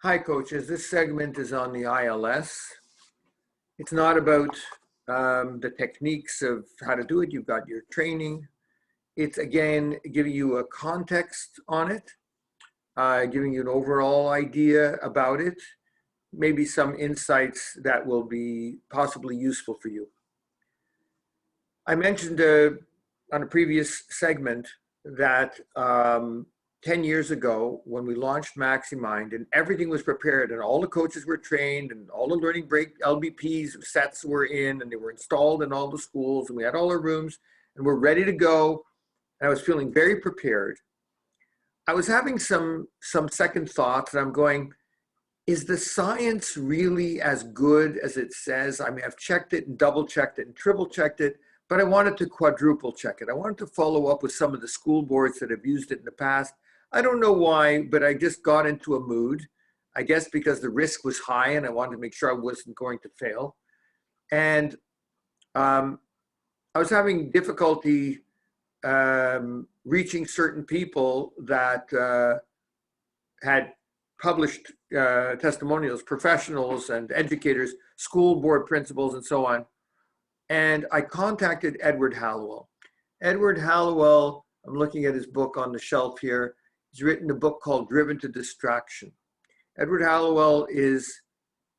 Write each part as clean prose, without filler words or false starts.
Hi, coaches. This segment is on the ILS. It's not about the techniques of how to do it. You've got your training. It's again giving you a context on it, giving you an overall idea about it, maybe some insights that will be possibly useful for you. I mentioned on a previous segment that 10 years ago when we launched MaxiMind and everything was prepared and all the coaches were trained and all the learning break LBPs sets were in and they were installed in all the schools and we had all our rooms and we're ready to go. And I was feeling very prepared. I was having some second thoughts and I'm going, is the science really as good as it says? I mean, I've checked it and double checked it and triple checked it, but I wanted to quadruple check it. I wanted to follow up with some of the school boards that have used it in the past. I don't know why, but I just got into a mood. I guess because the risk was high and I wanted to make sure I wasn't going to fail. And I was having difficulty reaching certain people that had published testimonials, professionals and educators, school board principals and so on. And I contacted Edward Hallowell. Edward Hallowell, I'm looking at his book on the shelf here. He's written a book called Driven to Distraction. Edward Hallowell is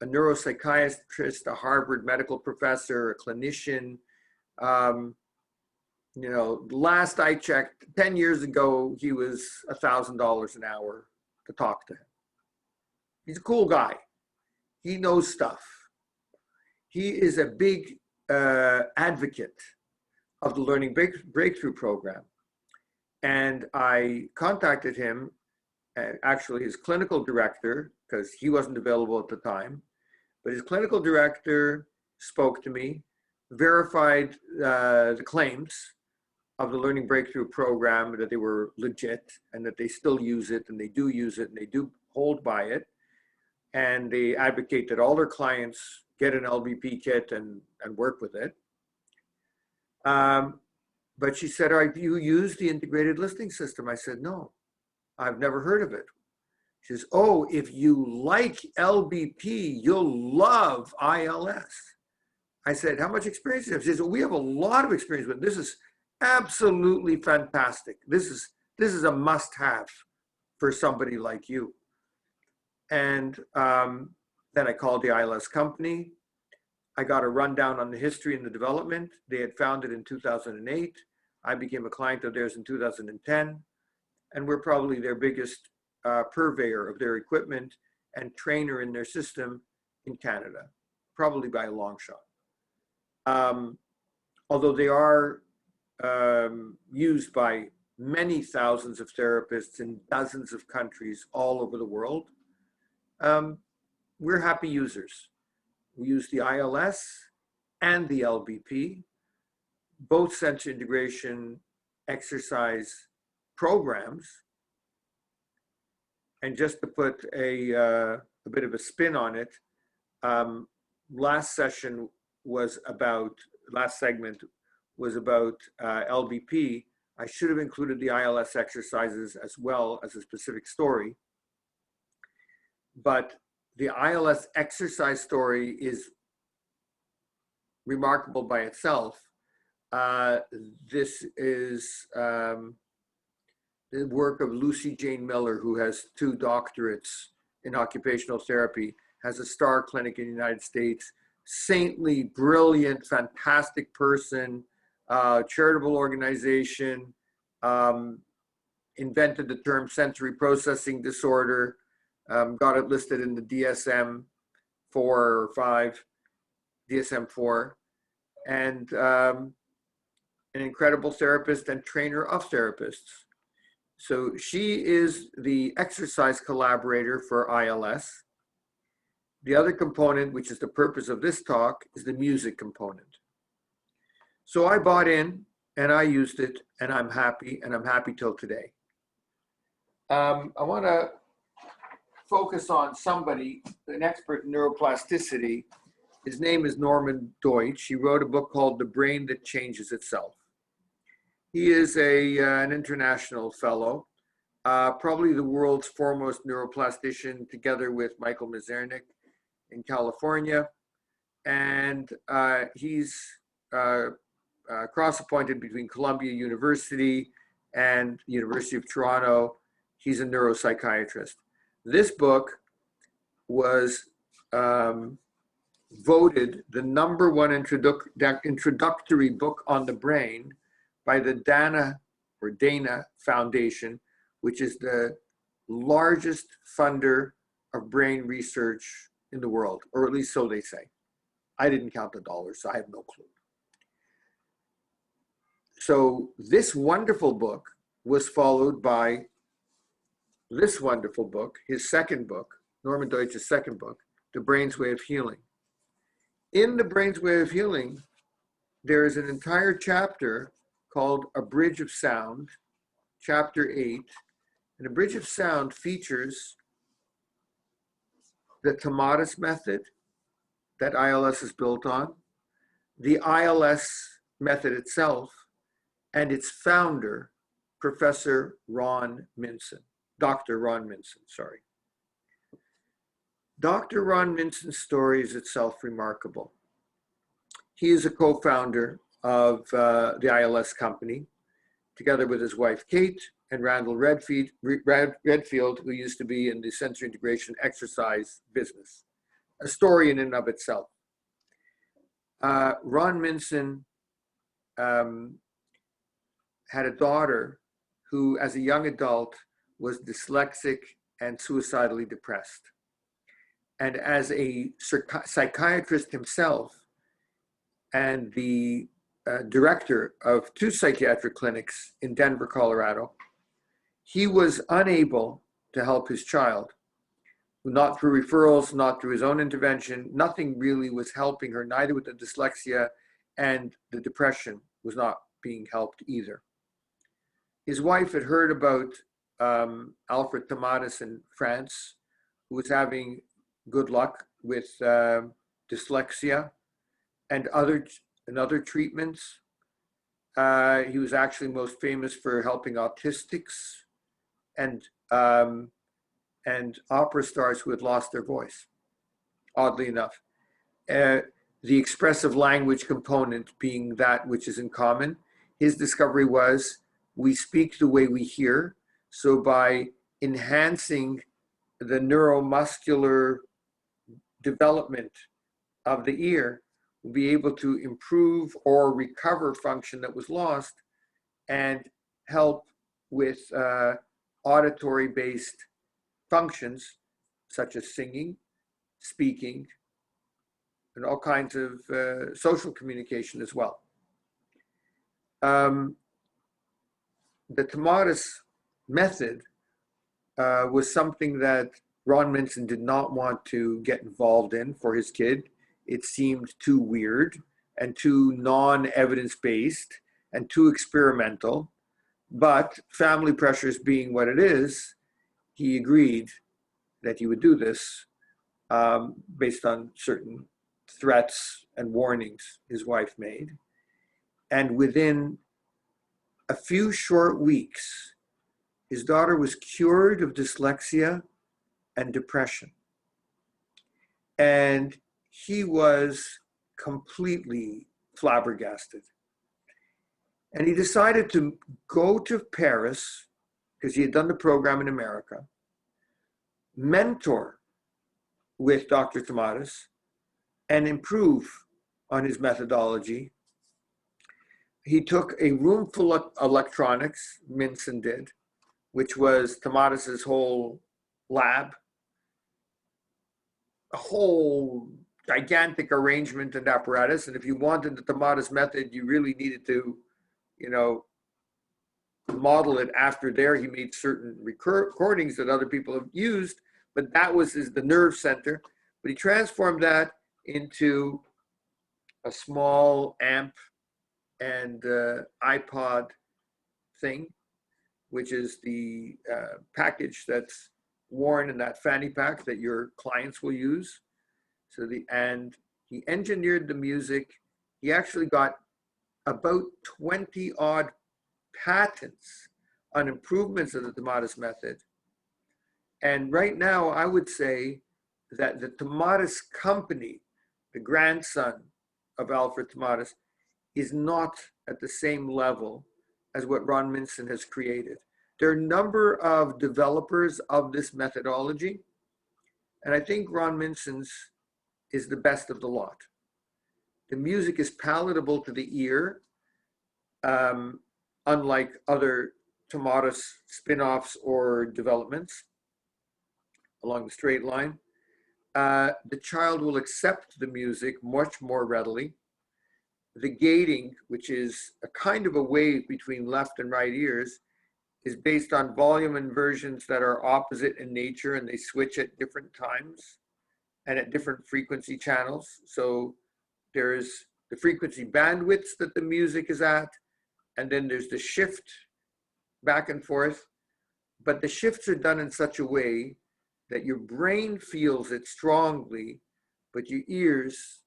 a neuropsychiatrist, a Harvard medical professor, a clinician. Last I checked, 10 years ago, he was $1,000 an hour to talk to him. He's a cool guy. He knows stuff. He is a big advocate of the Learning Breakthrough Program. And I contacted him, actually his clinical director, because he wasn't available at the time, but his clinical director spoke to me, verified the claims of the Learning Breakthrough Program, that they were legit and that they still use it and they do use it and they do hold by it. And they advocate that all their clients get an LBP kit and work with it. But she said, "Have you used the integrated listing system?" I said, "No, I've never heard of it." She says, "Oh, if you like LBP, you'll love ILS." I said, "How much experience do you have?" She says, "Well, we have a lot of experience with it. This is absolutely fantastic. This is a must-have for somebody like you." And then I called the ILS company. I got a rundown on the history and the development. They had founded in 2008. I became a client of theirs in 2010. And we're probably their biggest purveyor of their equipment and trainer in their system in Canada, probably by a long shot. Although they are used by many thousands of therapists in dozens of countries all over the world, we're happy users. We use the ILS and the LBP, both sensory integration exercise programs. And just to put a bit of a spin on it, last segment was about LBP. I should have included the ILS exercises as well as a specific story. But the ILS exercise story is remarkable by itself. This is the work of Lucy Jane Miller, who has 2 doctorates in occupational therapy, has a star clinic in the United States, saintly, brilliant, fantastic person, charitable organization, invented the term sensory processing disorder, got it listed in the DSM-4 or 5, DSM-4, and an incredible therapist and trainer of therapists. So she is the exercise collaborator for ILS. The other component, which is the purpose of this talk, is the music component. So I bought in and I used it and I'm happy till today. I want to focus on somebody, an expert in neuroplasticity. His name is Norman Deutsch. He wrote a book called The Brain That Changes Itself. He is an international fellow. probably the world's foremost neuroplastician, together with Michael Mazurek in California. And he's cross-appointed between Columbia University and University of Toronto. He's a neuropsychiatrist. This book was voted the #1 introductory book on the brain by the Dana Foundation, which is the largest funder of brain research in the world, or at least so they say. I didn't count the dollars, so I have no clue. So this wonderful book was followed by this wonderful book, his second book, Norman Deutsch's second book, The Brain's Way of Healing. In The Brain's Way of Healing, there is an entire chapter called A Bridge of Sound, chapter 8. And A Bridge of Sound features the Tomatis method that ILS is built on, the ILS method itself, and its founder, Professor Ron Minson, Dr. Ron Minson, sorry. Dr. Ron Minson's story is itself remarkable. He is a co-founder of the ILS company, together with his wife, Kate, and Randall Redfield, who used to be in the sensory integration exercise business. A story in and of itself. Ron Minson had a daughter who, as a young adult, was dyslexic and suicidally depressed. And as a psychiatrist himself and the director of 2 psychiatric clinics in Denver, Colorado, he was unable to help his child. Not through referrals, not through his own intervention. Nothing really was helping her, neither with the dyslexia, and the depression was not being helped either. His wife had heard about Alfred Tomatis in France, who was having good luck with dyslexia and other treatments. He was actually most famous for helping autistics and opera stars who had lost their voice, oddly enough. The expressive language component being that which is in common. His discovery was, we speak the way we hear. So by enhancing the neuromuscular development of the ear, we'll be able to improve or recover function that was lost and help with auditory-based functions such as singing, speaking, and all kinds of social communication as well. The Tomatis method was something that Ron Minson did not want to get involved in for his kid. It seemed too weird and too non-evidence-based and too experimental. But family pressures being what it is, he agreed that he would do this based on certain threats and warnings his wife made. And within a few short weeks, his daughter was cured of dyslexia and depression. And he was completely flabbergasted. And he decided to go to Paris, because he had done the program in America, mentor with Dr. Tomatis, and improve on his methodology. He took a room full of electronics, Minson did, which was Tomatis's whole lab, a whole gigantic arrangement and apparatus. And if you wanted the Tomatis method, you really needed to, model it after there. He made certain recordings that other people have used, but that was the nerve center. But he transformed that into a small amp and iPod thing, which is the package that's worn in that fanny pack that your clients will use. And he engineered the music. He actually got about 20 odd patents on improvements of the Tomatis method. And right now, I would say that the Tomatis company, the grandson of Alfred Tomatis, is not at the same level as what Ron Minson has created. There are a number of developers of this methodology, and I think Ron Minson's is the best of the lot. The music is palatable to the ear, unlike other Tomatis spin-offs or developments along the straight line. The child will accept the music much more readily. The gating, which is a kind of a wave between left and right ears, is based on volume inversions that are opposite in nature, and they switch at different times and at different frequency channels. So there's the frequency bandwidths that the music is at, and then there's the shift back and forth. But the shifts are done in such a way that your brain feels it strongly, but your ears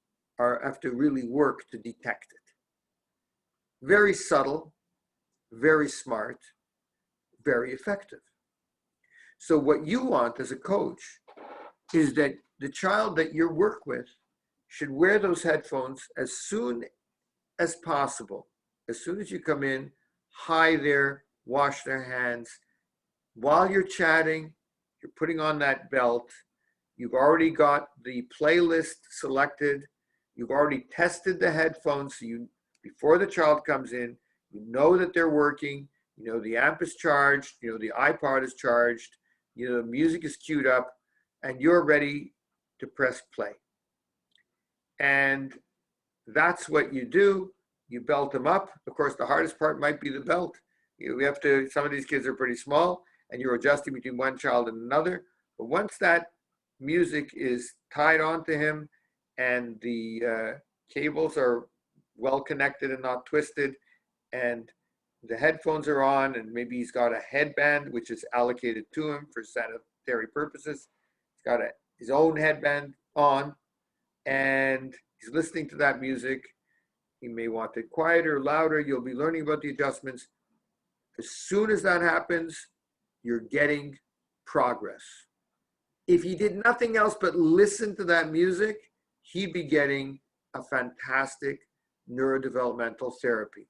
have to really work to detect it. Very subtle, very smart, very effective. So what you want as a coach is that the child that you work with should wear those headphones as soon as possible. As soon as you come in, hi there, wash their hands. While you're chatting, you're putting on that belt. You've already got the playlist selected. You've already tested the headphones. So before the child comes in, you know that they're working. You know the amp is charged. You know the iPod is charged. You know the music is queued up, and you're ready to press play. And that's what you do. You belt them up. Of course, the hardest part might be the belt. Some of these kids are pretty small, and you're adjusting between one child and another. But once that music is tied onto him and the cables are well connected and not twisted, and the headphones are on, and maybe he's got a headband which is allocated to him for sanitary purposes. He's got his own headband on, and he's listening to that music. He may want it quieter, louder. You'll be learning about the adjustments. As soon as that happens, you're getting progress. If he did nothing else but listen to that music, he'd be getting a fantastic neurodevelopmental therapy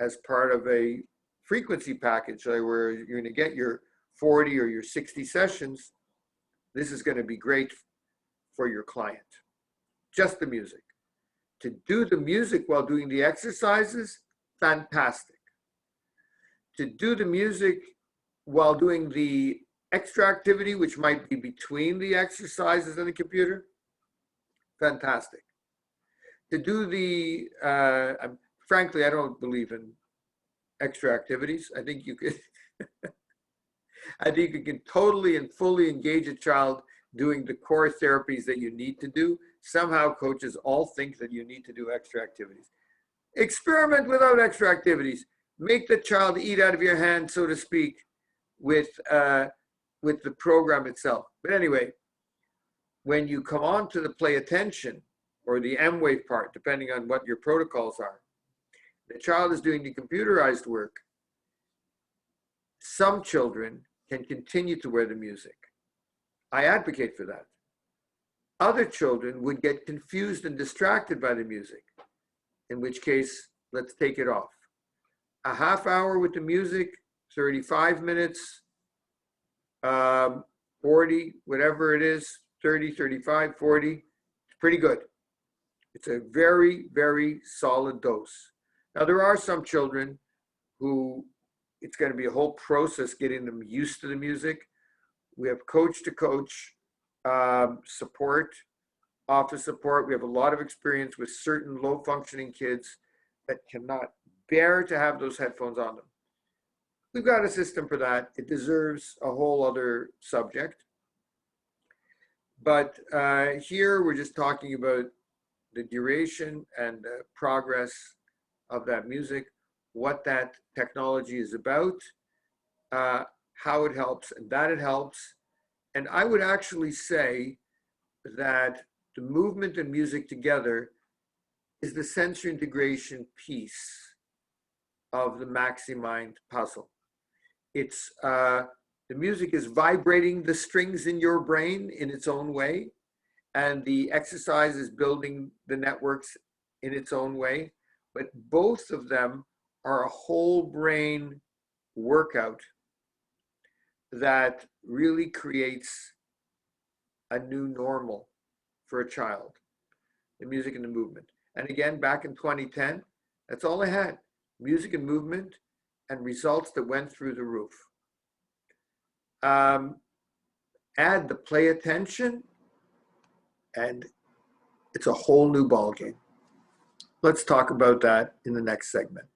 as part of a frequency package where you're going to get your 40 or your 60 sessions. This is going to be great for your client. Just the music. To do the music while doing the exercises, fantastic. To do the music while doing the extra activity, which might be between the exercises and the computer, fantastic. To do frankly, I don't believe in extra activities. I think you could, I think you can totally and fully engage a child doing the core therapies that you need to do. Somehow coaches all think that you need to do extra activities. Experiment without extra activities. Make the child eat out of your hand, so to speak, with the program itself. But anyway, when you come on to the play attention or the M-wave part, depending on what your protocols are, the child is doing the computerized work. Some children can continue to wear the music. I advocate for that. Other children would get confused and distracted by the music, in which case, let's take it off. A half hour with the music, 35 minutes, 40, whatever it is, 30, 35, 40, it's pretty good. It's a very, very solid dose. Now, there are some children who it's going to be a whole process getting them used to the music. We have coach-to-coach support, office support. We have a lot of experience with certain low-functioning kids that cannot bear to have those headphones on them. We've got a system for that. It deserves a whole other subject. But here we're just talking about the duration and the progress of that music, what that technology is about, how it helps, and that it helps. And I would actually say that the movement and music together is the sensory integration piece of the MaxiMind puzzle. It's the music is vibrating the strings in your brain in its own way, and the exercise is building the networks in its own way. But both of them are a whole brain workout that really creates a new normal for a child, the music and the movement. And again, back in 2010, that's all I had, music and movement, and results that went through the roof. Add the play attention, and it's a whole new ballgame. Let's talk about that in the next segment.